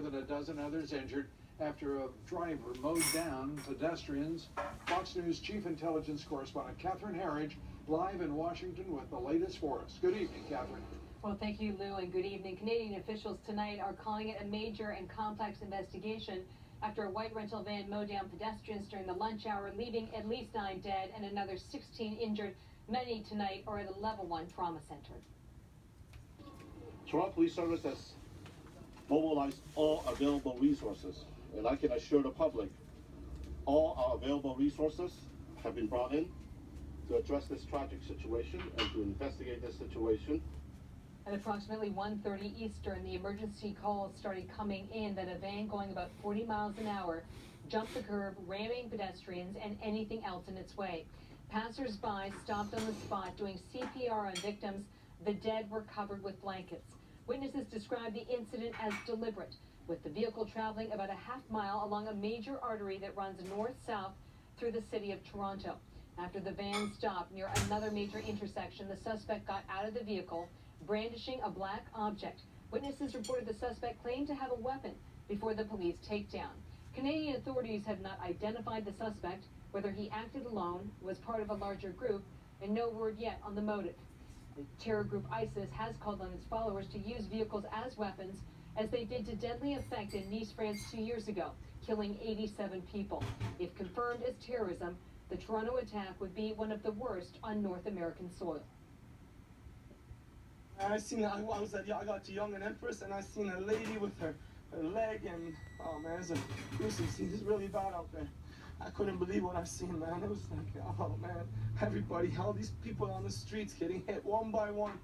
than a dozen others injured after a driver mowed down pedestrians. Fox News Chief Intelligence Correspondent Catherine Herridge live in Washington with the latest for us. Good evening, Catherine. Well, thank you, Lou, and good evening. Canadian officials tonight are calling it a major and complex investigation after a white rental van mowed down pedestrians during the lunch hour, leaving at least 9 dead and another 16 injured. Many tonight are at a level 1 trauma center. Toronto Police Service has mobilized all available resources, and I can assure the public all our available resources have been brought in to address this tragic situation and to investigate this situation. At approximately 1:30 Eastern, the emergency calls started coming in that a van going about 40 miles an hour jumped the curb, ramming pedestrians and anything else in its way. Passers-by stopped on the spot doing CPR on victims. The dead were covered with blankets. Witnesses described the incident as deliberate, with the vehicle traveling about a half mile along a major artery that runs north-south through the city of Toronto. After the van stopped near another major intersection, the suspect got out of the vehicle, brandishing a black object. Witnesses reported the suspect claimed to have a weapon before the police takedown. Canadian authorities have not identified the suspect, whether he acted alone, was part of a larger group, and no word yet on the motive. The terror group ISIS has called on its followers to use vehicles as weapons, as they did to deadly effect in Nice, France 2 years ago, killing 87 people. If confirmed as terrorism, the Toronto attack would be one of the worst on North American soil. I got to Young and Empress, and I seen a lady with her leg, and oh man, it's a gruesome scene. It's really bad out there. I couldn't believe what I seen, man. It was like, oh man, everybody, all these people on the streets getting hit one by one.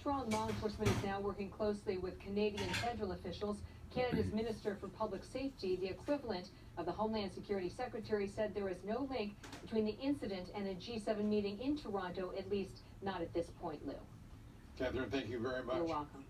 Toronto law enforcement is now working closely with Canadian federal officials. Canada's Minister for Public Safety, the equivalent of the Homeland Security Secretary, said there is no link between the incident and a G7 meeting in Toronto, at least not at this point, Lou. Catherine, thank you very much. You're welcome.